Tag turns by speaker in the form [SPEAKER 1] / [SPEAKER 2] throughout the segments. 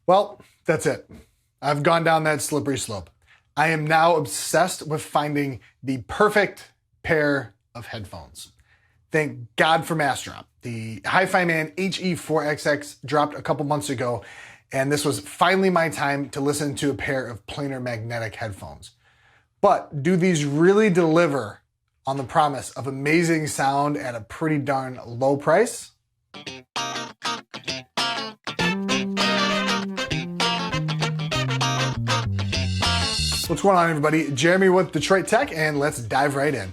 [SPEAKER 1] Well, that's it. I've gone down that slippery slope. I am now obsessed with finding the perfect pair of headphones. Thank God for Massdrop. The HifiMan HE-4XX dropped a couple months ago, and this was finally my time to listen to a pair of planar magnetic headphones. But do these really deliver on the promise of amazing sound at a pretty darn low price? What's going on, everybody? Jeremy with Detroit Tech, and let's dive right in.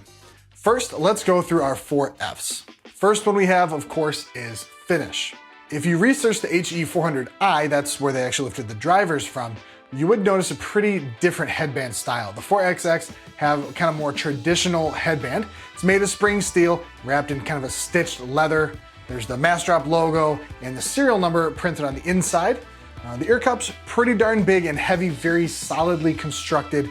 [SPEAKER 1] First, let's go through our 4 Fs. First one we have, of course, is finish. If you research the HE-400i, that's where they actually lifted the drivers from, you would notice a pretty different headband style. The 4XX have kind of more traditional headband. It's made of spring steel, wrapped in kind of a stitched leather. There's the Massdrop logo and the serial number printed on the inside. The ear cups, pretty darn big and heavy, very solidly constructed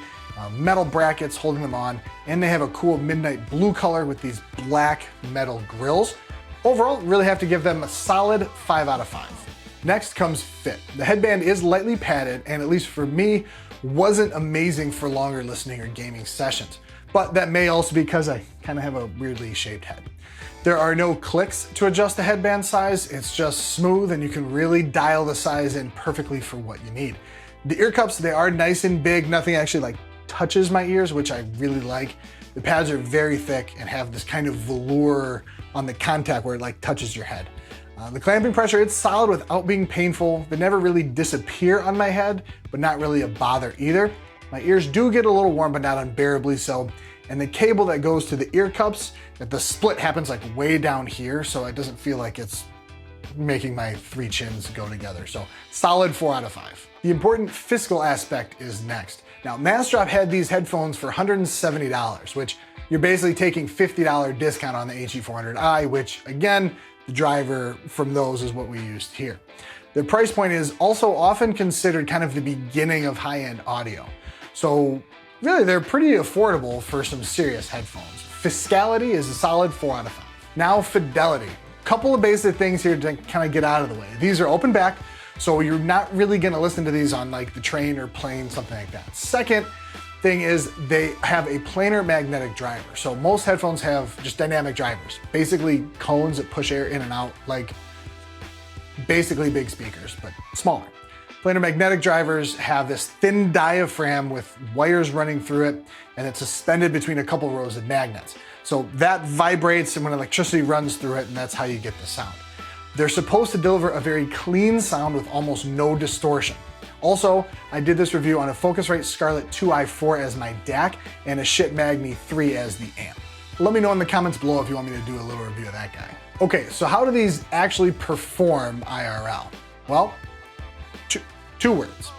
[SPEAKER 1] metal brackets holding them on, and they have a cool midnight blue color with these black metal grills. Overall, really have to give them a solid 5 out of 5. Next comes fit. The headband is lightly padded, and at least for me, wasn't amazing for longer listening or gaming sessions. But that may also be because I kind of have a weirdly shaped head. There are no clicks to adjust the headband size. It's just smooth, and you can really dial the size in perfectly for what you need. The ear cups, they are nice and big. Nothing actually touches my ears, which I really like. The pads are very thick and have this kind of velour on the contact where it touches your head. The clamping pressure, it's solid without being painful. They never really disappear on my head, but not really a bother either. My ears do get a little warm, but not unbearably so. And the cable that goes to the ear cups, that the split happens way down here, so it doesn't feel like it's making my 3 chins go together. So solid 4 out of 5. The important fiscal aspect is next. Now, Massdrop had these headphones for $170, which you're basically taking $50 discount on the HE-400i, which again, the driver from those is what we used here. Their price point is also often considered kind of the beginning of high-end audio. So really, they're pretty affordable for some serious headphones. Fiscality is a solid 4 out of 5. Now, fidelity. Couple of basic things here to kind of get out of the way. These are open back, so you're not really gonna listen to these on the train or plane, something like that. Second thing is they have a planar magnetic driver. So most headphones have just dynamic drivers, basically cones that push air in and out, basically big speakers, but smaller. Planar magnetic drivers have this thin diaphragm with wires running through it, and it's suspended between a couple rows of magnets. So that vibrates and when electricity runs through it, and that's how you get the sound. They're supposed to deliver a very clean sound with almost no distortion. Also, I did this review on a Focusrite Scarlett 2i4 as my DAC and a Schiit Magni 3 as the amp. Let me know in the comments below if you want me to do a little review of that guy. Okay, so how do these actually perform IRL? Well, two words: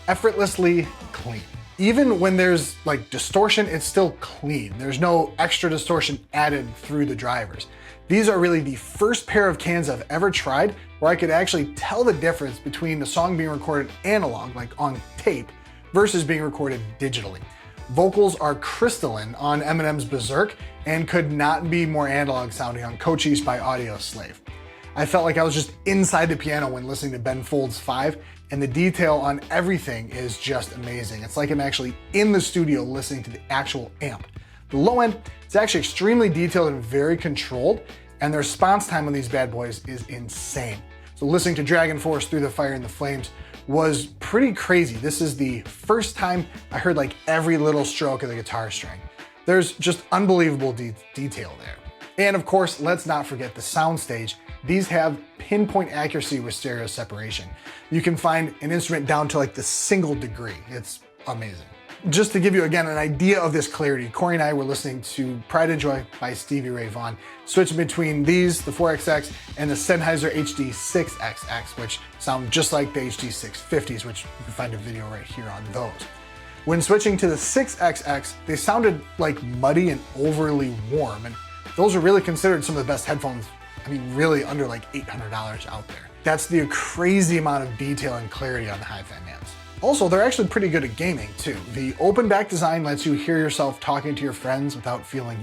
[SPEAKER 1] effortlessly clean. Even when there's distortion, it's still clean. There's no extra distortion added through the drivers. These are really the first pair of cans I've ever tried where I could actually tell the difference between the song being recorded analog, on tape, versus being recorded digitally. Vocals are crystalline on Eminem's Berserk and could not be more analog sounding on Cochise by Audio Slave. I felt like I was just inside the piano when listening to Ben Folds 5, and the detail on everything is just amazing. It's like I'm actually in the studio listening to the actual amp. The low end, it's actually extremely detailed and very controlled, and the response time on these bad boys is insane. So listening to Dragon Force Through the Fire and the Flames was pretty crazy. This is the first time I heard every little stroke of the guitar string. There's just unbelievable detail there. And of course, let's not forget the soundstage. These have pinpoint accuracy with stereo separation. You can find an instrument down to the single degree. It's amazing. Just to give you again an idea of this clarity, Corey and I were listening to Pride and Joy by Stevie Ray Vaughan, switching between these, the 4XX, and the Sennheiser HD-6XX, which sound just like the HD-650s, which you can find a video right here on those. When switching to the 6XX, they sounded muddy and overly warm, and those are really considered some of the best headphones, really under $800 out there. That's the crazy amount of detail and clarity on the HifiMans. Also, they're actually pretty good at gaming too. The open back design lets you hear yourself talking to your friends without feeling,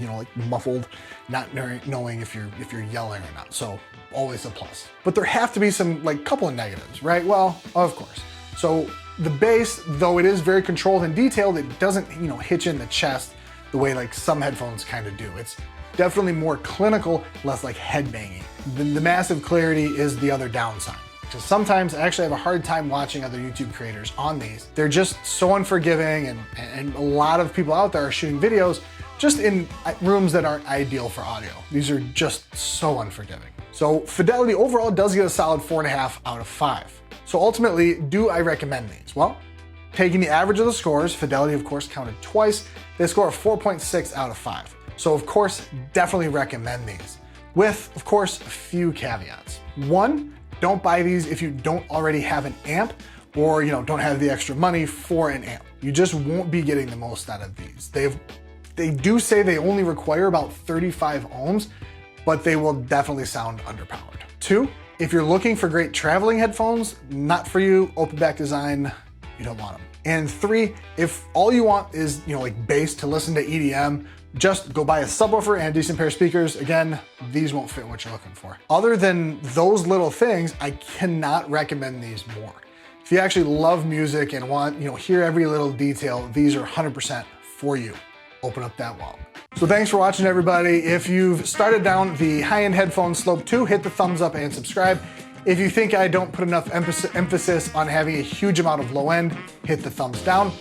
[SPEAKER 1] muffled, not knowing if you're yelling or not. So always a plus. But there have to be some couple of negatives, right? Well, of course. So the bass, though it is very controlled and detailed, it doesn't, hitch in the chest the way like some headphones kind of do. It's definitely more clinical, less like head banging. The massive clarity is the other downside. Because sometimes I actually have a hard time watching other YouTube creators on these. They're just so unforgiving, and a lot of people out there are shooting videos just in rooms that aren't ideal for audio. These are just so unforgiving. So fidelity overall does get a solid 4.5 out of 5. So ultimately, do I recommend these? Well, taking the average of the scores, fidelity of course counted twice, they score a 4.6 out of 5. So of course, definitely recommend these. With, of course, a few caveats. One, don't buy these if you don't already have an amp or don't have the extra money for an amp. You just won't be getting the most out of these. They do say they only require about 35 ohms, but they will definitely sound underpowered. Two, if you're looking for great traveling headphones, not for you, open back design, you don't want them. And three, if all you want is like bass to listen to EDM, just go buy a subwoofer and a decent pair of speakers. Again, these won't fit what you're looking for. Other than those little things, I cannot recommend these more. If you actually love music and want, hear every little detail, these are 100% for you. Open up that wallet. So thanks for watching, everybody. If you've started down the high-end headphone slope too, hit the thumbs up and subscribe. If you think I don't put enough emphasis on having a huge amount of low end, hit the thumbs down.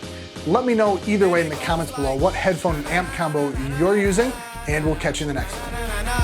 [SPEAKER 1] Let me know either way in the comments below what headphone and amp combo you're using, and we'll catch you in the next one.